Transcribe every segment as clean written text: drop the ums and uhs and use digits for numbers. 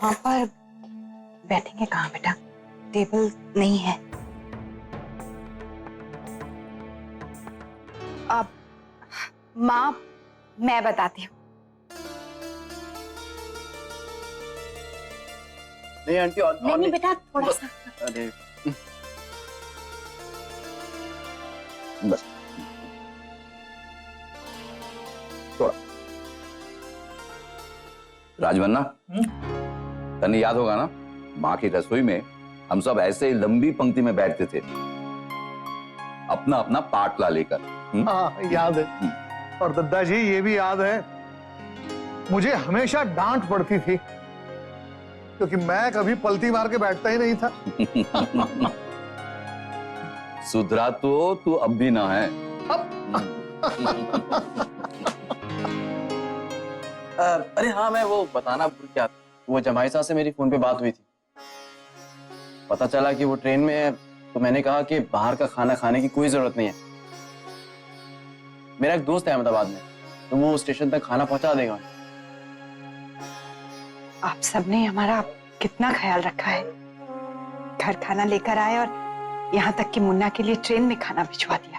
हाँ, पर बैठेंगे कहाँ बेटा? टेबल नहीं है। अब माँ, मैं बताती हूँ। नहीं आंटी, और नहीं बेटा, थोड़ा सा। अरे बस थोड़ा। राजवन्ना, तने याद होगा ना, माँ की रसोई में हम सब ऐसे ही लंबी पंक्ति में बैठते थे, अपना अपना पाटला लेकर। हाँ याद है। और दद्दा जी ये भी याद है, मुझे हमेशा डांट पड़ती थी क्योंकि मैं कभी पलटी मार के बैठता ही नहीं था। सुधरा तो तू अब भी ना है। अरे हाँ, मैं वो बताना भूल गया। वो जमाई साहब से मेरी फोन पे बात हुई थी। पता चला कि वो ट्रेन में है, तो मैंने कहा कि बाहर का खाना खाने की कोई जरूरत नहीं है। मेरा एक दोस्त है अहमदाबाद में, तो वो स्टेशन तक खाना पहुंचा देगा। आप सबने हमारा कितना ख्याल रखा है। घर खाना लेकर आए और यहाँ तक कि मुन्ना के लिए ट्रेन में खाना भिजवा दिया।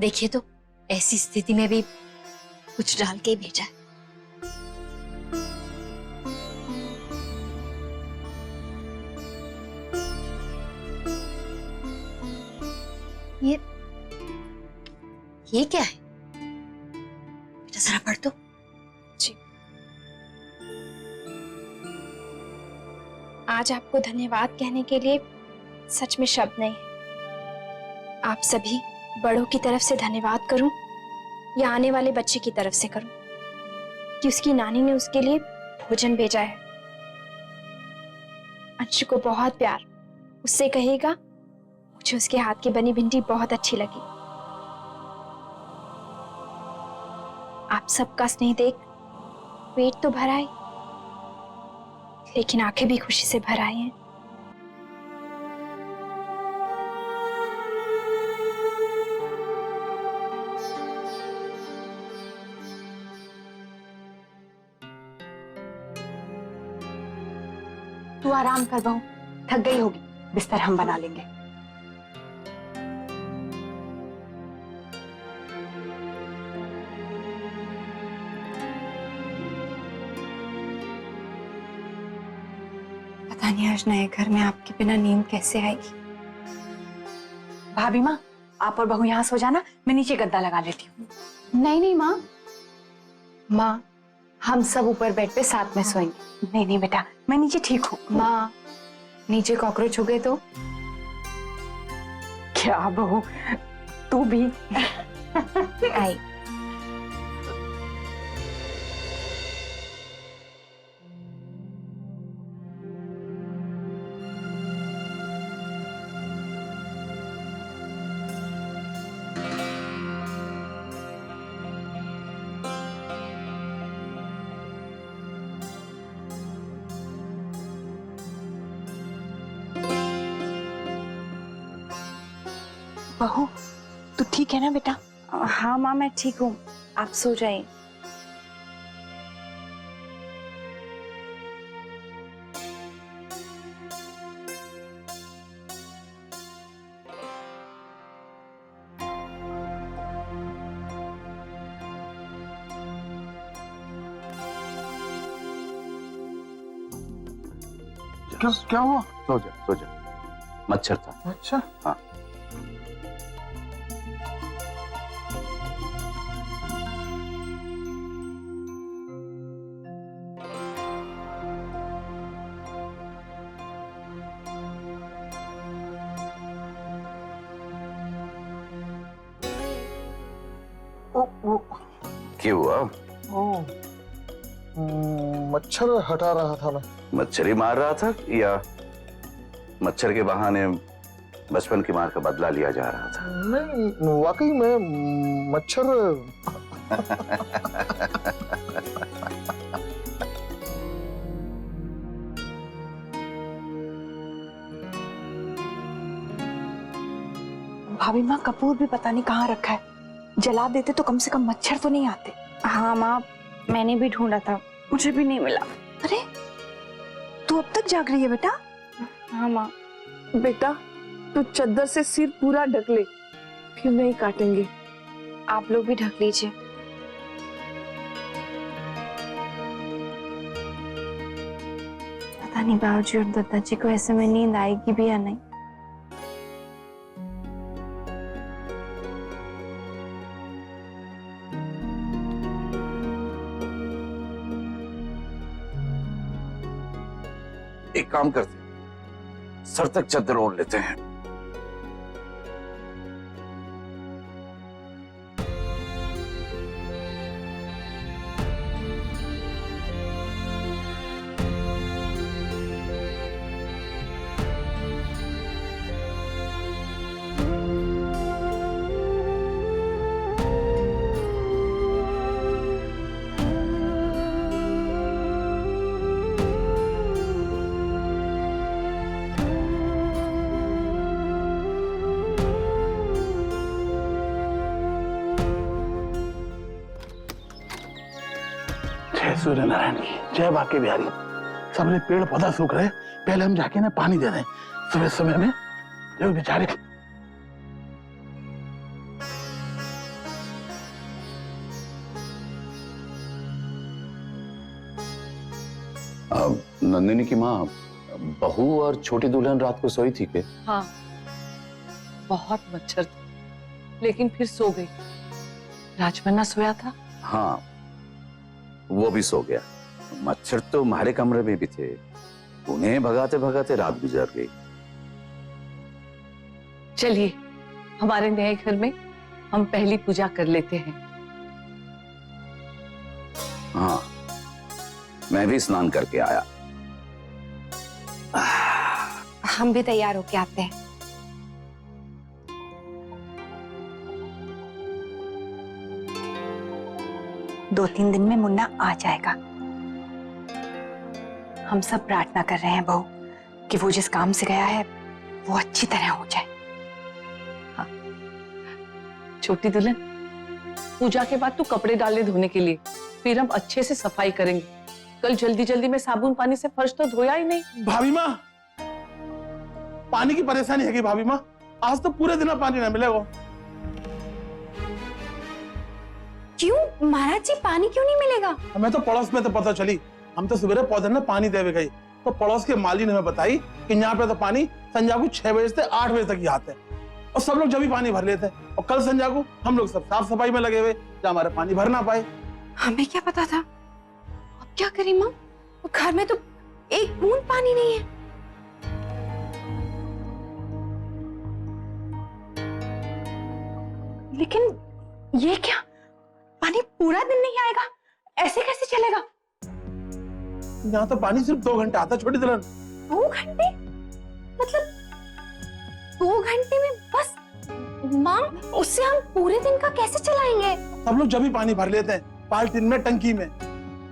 देखिए तो ऐसी स्थिति में भी कुछ डाल के ही भेजा है। ये क्या है बेटा, जरा पढ़ तो। जी। आज आपको धन्यवाद कहने के लिए सच में शब्द नहीं है। आप सभी बड़ों की तरफ से धन्यवाद करूं या आने वाले बच्चे की तरफ से करूं कि उसकी नानी ने उसके लिए भोजन भेजा है। अंश को बहुत प्यार, उससे कहेगा मुझे उसके हाथ की बनी भिंडी बहुत अच्छी लगी। आप सबका स्नेह देख पेट तो भरा है, लेकिन आंखें भी खुशी से भर आई हैं। तू आराम कर बहू, थक गई होगी। बिस्तर हम बना लेंगे। पता नहीं आज नए घर में आपके बिना नींद कैसे आएगी। भाभी माँ, आप और बहू यहाँ सो जाना, मैं नीचे गद्दा लगा लेती हूँ। नहीं नहीं माँ, माँ हम सब ऊपर बेड पे साथ में सोएंगे। नहीं नहीं बेटा, मैं नीचे ठीक हूँ। माँ नीचे कॉकरोच हो गए तो? क्या बहू, तू भी। आई बहू, तू ठीक है ना बेटा? हाँ माँ, मैं ठीक हूँ, आप सो जाइए। क्या हुआ? सो जा सो जा, मच्छर था। अच्छा हाँ। क्यों हुआ? मच्छर हटा रहा था मैं। मच्छर ही मार रहा था या मच्छर के बहाने बचपन की मार का बदला लिया जा रहा था? नहीं, वाकई में मच्छर। भाभी माँ, कपूर भी पता नहीं कहाँ रखा है। जला देते तो कम से कम मच्छर तो नहीं आते। हाँ माँ, मैंने भी ढूंढा था, मुझे भी नहीं मिला। अरे, तू अब तक जाग रही है बेटा? हाँ माँ। बेटा, तू चद्दर से सिर पूरा ढक ले, फिर नहीं काटेंगे। आप लोग भी ढक लीजिए। पता नहीं बाबूजी और दादाजी को ऐसे में नींद आएगी भी या नहीं। एक काम करते हैं, सर तक चादर ओढ़ लेते हैं। जय सूर्य नारायण की जय बाके बिहारी। सबरे पेड़ पौधा सूख रहे, पहले हम जाके ना पानी दे दें सुबह सुबह में। जो बेचारे नंदिनी की माँ, बहू और छोटी दुल्हन रात को सोई थी के? हाँ, बहुत मच्छर थे, लेकिन फिर सो गई। राजमन्ना सोया था। हाँ, वो भी सो गया। मच्छर तो हमारे कमरे में भी थे, उन्हें भगाते भगाते रात गुजर गई। चलिए, हमारे नए घर में हम पहली पूजा कर लेते हैं। हाँ, मैं भी स्नान करके आया। हम भी तैयार होके आते हैं। दो तीन दिन में मुन्ना आ जाएगा। हम सब प्रार्थना कर रहे हैं बहू कि वो जिस काम से गया है वो अच्छी तरह हो जाए। हाँ। छोटी दुल्हन, पूजा के बाद तू कपड़े डालने धोने के लिए, फिर हम अच्छे से सफाई करेंगे। कल जल्दी जल्दी में साबुन पानी से फर्श तो धोया ही नहीं। भाभी माँ, पानी की परेशानी है कि भाभी माँ? आज तो पूरे दिन पानी ना मिलेगा। क्यों महाराज जी, पानी क्यों नहीं मिलेगा? हमें तो पड़ोस में तो पता चली, हम तो सवेरे पौधे में पानी देवे गई तो पड़ोस के माली ने हमें बताई कि यहाँ पे तो पानी संजा को 6 बजे से 8 बजे तक ही आते हैं और सब लोग जब भी पानी भर लेते हैं। और कल संजा को हम लोग सब साफ सफाई में लगे हुए, जहाँ हमारे पानी भर ना पाए। हमें क्या पता था? अब क्या करें माँ? घर में तो एक बूंद पानी नहीं है। लेकिन ये क्या, पानी पूरा दिन नहीं आएगा? ऐसे कैसे चलेगा? यहाँ तो पानी सिर्फ 2 घंटे आता। छोटी दुल्हन, 2 घंटे? मतलब 2 घंटे में बस? माँ, उससे हम पूरे दिन का कैसे चलाएंगे? सब लोग जब भी पानी भर लेते हैं, बाल्टी में, टंकी में।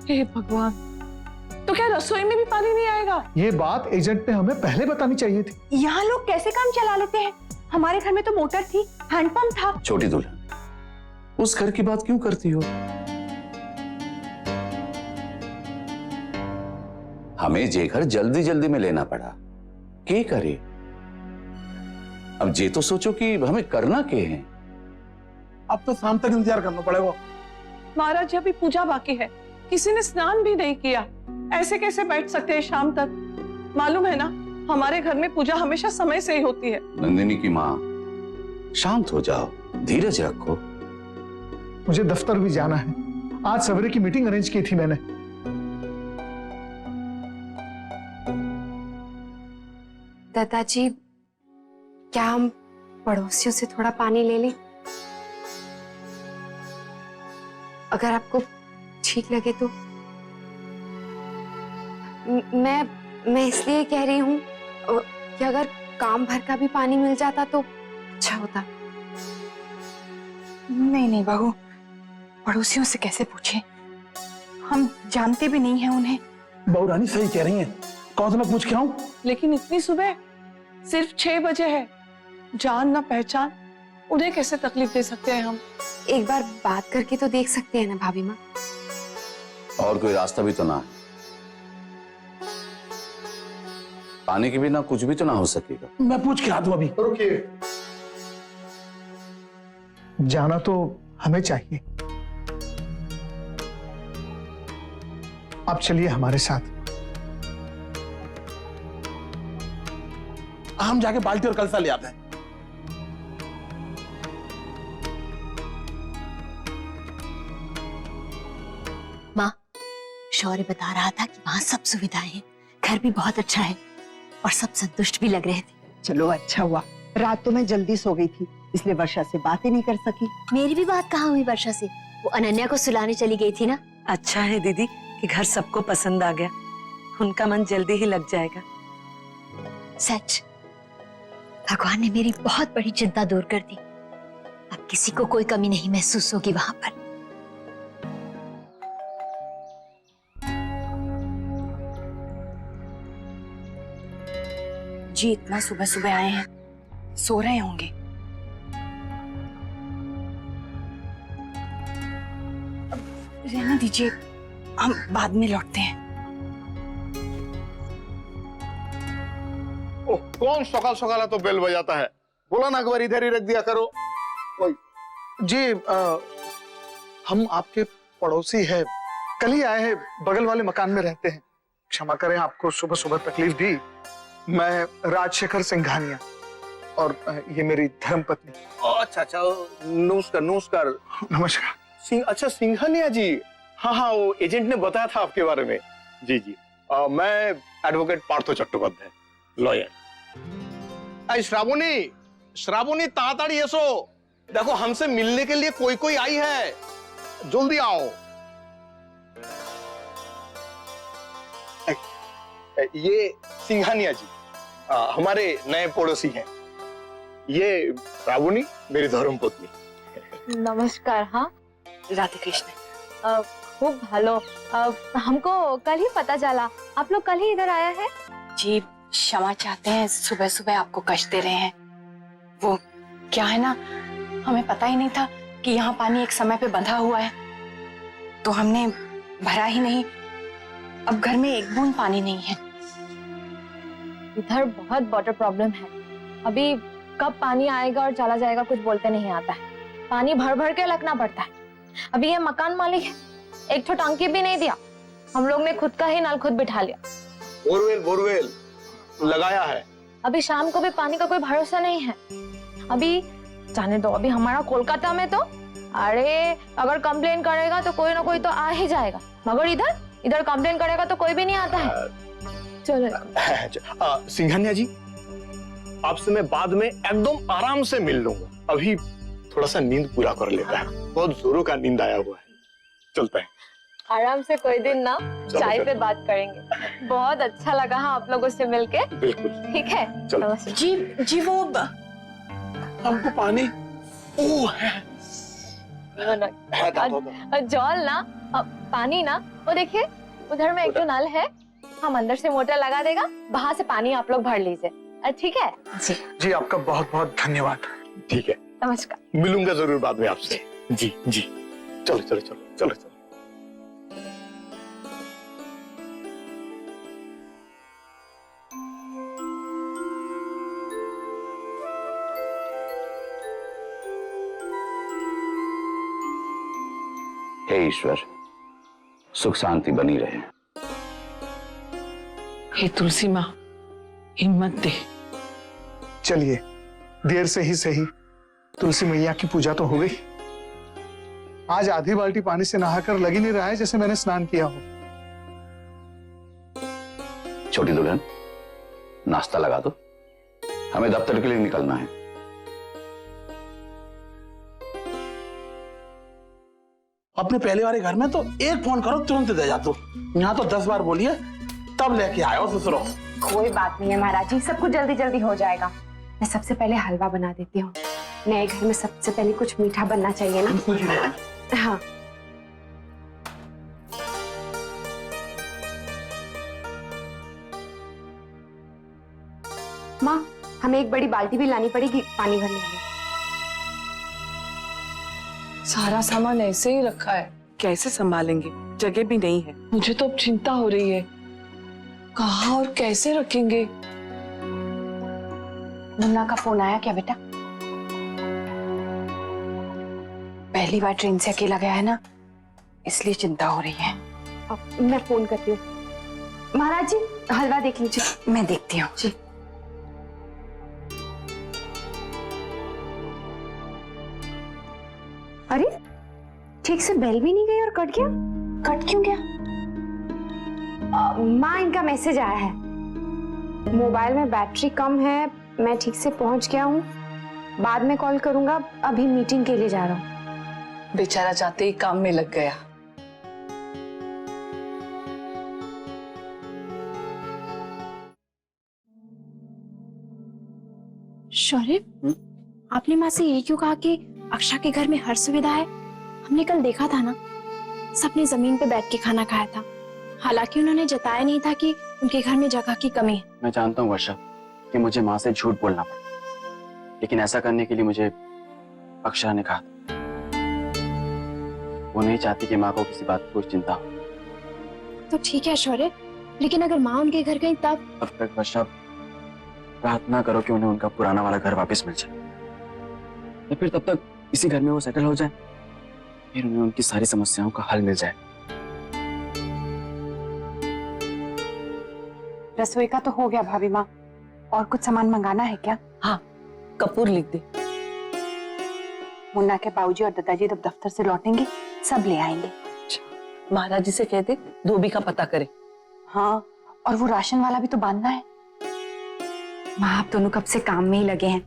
हे भगवान, तो क्या रसोई में भी पानी नहीं आएगा? ये बात एजेंट ने हमें पहले बतानी चाहिए थी। यहाँ लोग कैसे काम चला लेते हैं? हमारे घर में तो मोटर थी, हैंडपंप था। छोटी दुल्हन, उस घर की बात क्यों करती हो? हमें जे घर जल्दी जल्दी में लेना पड़ा, क्या करे? अब जे तो सोचो कि हमें करना क्या है। अब तो शाम तक इंतजार करना पड़ेगा। महाराज जी, अभी पूजा बाकी है, किसी ने स्नान भी नहीं किया, ऐसे कैसे बैठ सकते हैं शाम तक? मालूम है ना, हमारे घर में पूजा हमेशा समय से ही होती है। नंदिनी की माँ, शांत हो जाओ, धीरज रखो। मुझे दफ्तर भी जाना है, आज सवेरे की मीटिंग अरेंज की थी मैंने। दादाजी, क्या हम पड़ोसियों से थोड़ा पानी ले लें? अगर आपको ठीक लगे तो। मैं इसलिए कह रही हूँ कि अगर काम भर का भी पानी मिल जाता तो अच्छा होता। नहीं नहीं बहू, पड़ोसियों से कैसे पूछें, हम जानते भी नहीं हैं उन्हें। बहू रानी सही कह रही है, कौन सा मैं पूछ के आऊं? लेकिन इतनी सुबह, सिर्फ 6 बजे है। जान ना पहचान, उन्हें कैसे तकलीफ दे सकते हैं हम? एक बार बात करके तो देख सकते हैं ना भाभी माँ। और कोई रास्ता भी तो ना है, पानी के बिना कुछ भी तो ना हो सकेगा। मैं पूछ के आता हूं अभी। रुकिए, जाना तो हमें चाहिए। आप चलिए हमारे साथ। हम जाके बाल्टी और कलसा ले आते हैं। माँ, शौर्य बता रहा था कि वहाँ सब सुविधाएं हैं, घर भी बहुत अच्छा है और सब संतुष्ट भी लग रहे थे। चलो अच्छा हुआ, रात तो मैं जल्दी सो गई थी, इसलिए वर्षा से बात ही नहीं कर सकी। मेरी भी बात कहाँ हुई वर्षा से, वो अनन्या को सुलाने चली गई थी ना। अच्छा है दीदी कि घर सबको पसंद आ गया, उनका मन जल्दी ही लग जाएगा। सच, भगवान ने मेरी बहुत बड़ी चिंता दूर कर दी। अब किसी को कोई कमी नहीं महसूस होगी वहां पर। जी इतना सुबह सुबह आए हैं, सो रहे होंगे। अब रहने दीजिए, हम बाद में लौटते हैं। ओह, कौन सकाल सकाल तो बेल बजाता है? बोला ना अकबर इधर ही रख दिया करो। ओए, जी हम आपके पड़ोसी हैं, कल ही आए हैं, बगल वाले मकान में रहते हैं। क्षमा करें आपको सुबह सुबह तकलीफ दी। मैं राजशेखर सिंघानिया और ये मेरी धर्मपत्नी। अच्छा अच्छा, नमस्कार नमस्कार। नमस्कार। अच्छा सिंघानिया जी, हाँ हाँ, वो एजेंट ने बताया था आपके बारे में। जी जी, मैं एडवोकेट पार्थो चट्टोपाध्याय, लॉयर। श्रावणी, श्रावणी ताड़ाताड़ी एसो, देखो हमसे मिलने के लिए कोई कोई आई है, जल्दी आओ। ये सिंघानिया जी हमारे नए पड़ोसी हैं। ये श्रावणी मेरी धर्मपत्नी। नमस्कार। हाँ, राधे कृष्ण। खूब भालो। हमको कल ही पता चला आप लोग कल ही इधर आया है। जी क्षमा चाहते हैं, सुबह सुबह आपको कष्ट दे रहे हैं। वो क्या है ना, हमें पता ही नहीं था कि यहाँ पानी एक समय पे बंधा हुआ है, तो हमने भरा ही नहीं। अब घर में एक बूंद पानी नहीं है। इधर बहुत वाटर प्रॉब्लम है। अभी कब पानी आएगा और चला जाएगा कुछ बोलते नहीं आता है। पानी भर भर के रखना पड़ता है। अभी ये मकान मालिक एक तो टंकी भी नहीं दिया, हम लोग ने खुद का ही नल खुद बिठा लिया। बोरवेल लगाया है। अभी शाम को भी पानी का कोई भरोसा नहीं है। अभी जाने दो, अभी हमारा कोलकाता में तो अरे अगर कंप्लेन करेगा तो कोई ना कोई तो आ ही जाएगा, मगर इधर कंप्लेन करेगा तो कोई भी नहीं आता है। चलो सिंघानिया जी, आपसे मैं बाद में एकदम आराम से मिल लूंगा। अभी थोड़ा सा नींद पूरा कर लेता है, बहुत जोरों का नींद आया हुआ है। चलते हैं। आराम से कोई दिन ना चाय पे बात करेंगे। बहुत अच्छा लगा हाँ आप लोगों से मिलके। बिल्कुल ठीक है। चलो। जी वो हमको पानी जल ना, पानी ना, वो देखिए उधर में एक जो नल है, हम अंदर से मोटर लगा देगा, वहां से पानी आप लोग भर लीजिए। ठीक है जी। जी आपका बहुत बहुत धन्यवाद। ठीक है, नमस्कार। मिलूंगा जरूर बाद में आपसे। जी जी, चलो चलो चलो चलो चलो। हे ईश्वर, सुख शांति बनी रहे। हे तुलसी माँ, हिम्मत दे। चलिए, देर से ही सही तुलसी मैया की पूजा तो हो गई। आज आधी बाल्टी पानी से नहाकर लग ही नहीं रहा है जैसे मैंने स्नान किया हो। छोटी दुल्हन, नाश्ता लगा दो, हमें दफ्तर के लिए निकलना है। अपने पहले वाले घर में तो एक फोन करो तुरंत दे जाते हो, यहाँ तो 10 बार बोलिए तब लेके आयो ससुरो। कोई बात नहीं है महाराज जी, सब कुछ जल्दी जल्दी हो जाएगा। मैं सबसे पहले हलवा बना देती हूँ। नए घर में सबसे पहले कुछ मीठा बनना चाहिए ना। हाँ माँ, हमें एक बड़ी बाल्टी भी लानी पड़ेगी पानी भरने के लिए। सारा सामान ऐसे ही रखा है, कैसे संभालेंगे? जगह भी नहीं है। मुझे तो अब चिंता हो रही है, कहाँ और कैसे रखेंगे? मुन्ना का फोन आया क्या बेटा? पहली बार ट्रेन से अकेला गया है ना, इसलिए चिंता हो रही है। अब मैं फोन करती हूँ। महाराज जी हलवा देख लीजिए। मैं देखती हूँ जी। अरे ठीक से बेल भी नहीं गई और कट गया। कट क्यों गया? माँ, इनका मैसेज आया है, मोबाइल में बैटरी कम है, मैं ठीक से पहुंच गया हूँ, बाद में कॉल करूंगा, अभी मीटिंग के लिए जा रहा हूँ। बेचारा जाते ही काम में लग गया। शौर्य, आपने माँ से ये क्यों कहा कि अक्षा के घर में हर सुविधा है? हमने कल देखा था ना, सबने जमीन पे बैठ के खाना खाया था। हालांकि उन्होंने जताया नहीं था कि उनके घर में जगह की कमी है। मैं जानता हूँ वर्षा कि मुझे माँ से झूठ बोलना पड़ा, लेकिन ऐसा करने के लिए मुझे अक्षरा ने कहा था। वो नहीं चाहती कि माँ को किसी बात की कुछ चिंता हो। तो ठीक है शौर्य, लेकिन अगर माँ उनके घर गई तब तक वर्षा प्रार्थना करो कि उन्हें उनका पुराना वाला घर वापस मिल जाए, या फिर तब तक इसी घर में वो सेटल हो जाए, फिर उन्हें उनकी सारी समस्याओं का हल मिल जाए। रसोई का तो हो गया भाभी माँ, और कुछ सामान मंगाना है क्या? हाँ, कपूर लिख दे। मुन्ना के बाबूजी और दादाजी जब दफ्तर से लौटेंगे सब ले आएंगे। महाराज जी से कह दे धोबी का पता करे। हाँ, और वो राशन वाला भी तो बांधना है। माँ, आप दोनों कब से काम में ही लगे हैं,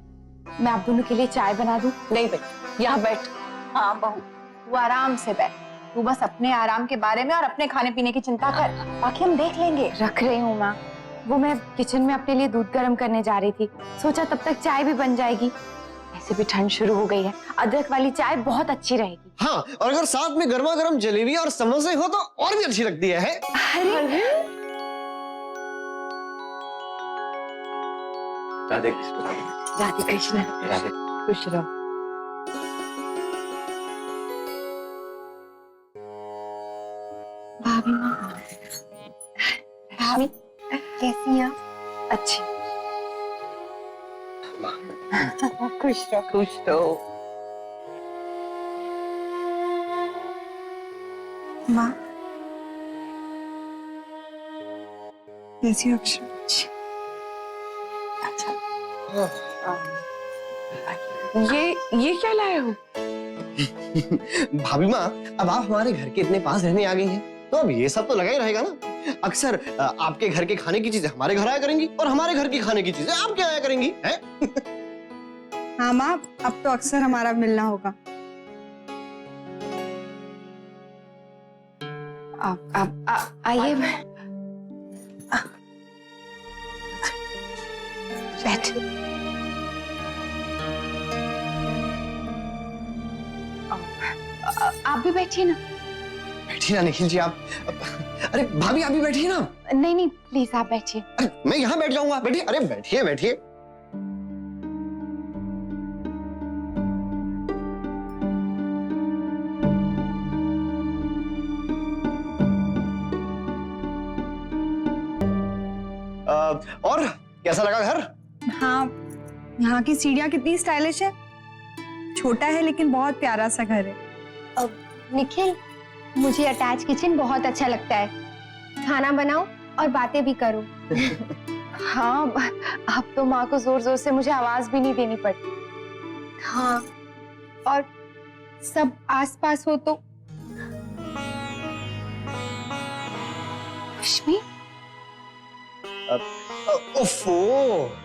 मैं आप दोनों के लिए चाय बना दूं? नहीं बेट, यहाँ बैठ। हाँ बहू, तू आराम से बैठ, तू बस अपने आराम के बारे में और अपने खाने पीने की चिंता कर, बाकी हम देख लेंगे। रख रही हूँ माँ, वो मैं किचन में अपने लिए दूध गर्म करने जा रही थी, सोचा तब तक चाय भी बन जाएगी। ऐसे भी ठंड शुरू हो गई है, अदरक वाली चाय बहुत अच्छी रहेगी। हाँ, और अगर साथ में गर्मा गर्म जलेबी और समोसे हो तो और भी अच्छी लगती है। अरे राधे कृष्ण। राधे कृष्ण। राधे। खुश रहो। भाभी माँ, भाभी कैसी हैं आप? अच्छी। खुश रहो, खुश रहो। माँ कैसी हो अक्षरा? ये क्या लाए हो? भाभी माँ, अब आप हमारे घर के इतने पास रहने आ गई हैं, तो अब ये सब तो लगा ही रहेगा ना। अक्सर आपके घर के खाने की चीजें हमारे घर आया करेंगी और हमारे घर की खाने की चीजें आपके आया करेंगी, हैं? हाँ माँ, अब तो अक्सर हमारा मिलना होगा। आइए बैठ। आप भी बैठिए ना। बैठिए ना निखिल जी, आप। अरे भाभी आप भी बैठिए ना। नहीं नहीं, प्लीज आप बैठिए। अरे मैं यहाँ बैठ जाऊंगा, बैठिए। अरे बैठिए बैठिए। और कैसा लगा घर? हाँ, यहाँ की सीढ़ियाँ कितनी स्टाइलिश है। छोटा है लेकिन बहुत प्यारा सा घर है। निखिल, मुझे अटैच किचन बहुत अच्छा लगता है। खाना बनाओ और बातें भी करो। हाँ, अब तो माँ को जोर जोर से मुझे आवाज भी नहीं देनी पड़ती। हाँ, और सब आसपास हो तो। रश्मि, ओफो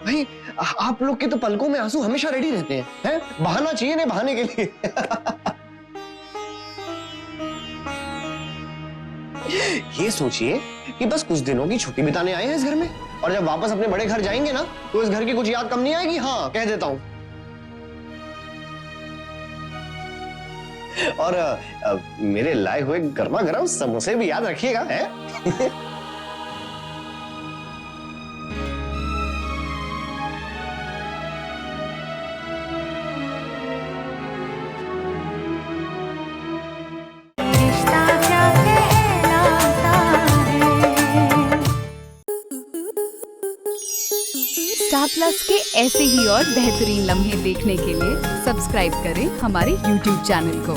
भाई, आप लोग के तो पलकों में आंसू हमेशा रेडी रहते हैं, हैं? बहाना चाहिए ना बहाने के लिए। ये सोचिए कि बस कुछ दिनों की छुट्टी बिताने आए हैं इस घर में, और जब वापस अपने बड़े घर जाएंगे ना तो इस घर की कुछ याद कम नहीं आएगी। हाँ, कह देता हूँ। और मेरे लाए हुए गर्मा गर्म समोसे भी याद रखिएगा, है? स्टार प्लस के ऐसे ही और बेहतरीन लम्हे देखने के लिए सब्सक्राइब करें हमारे YouTube चैनल को।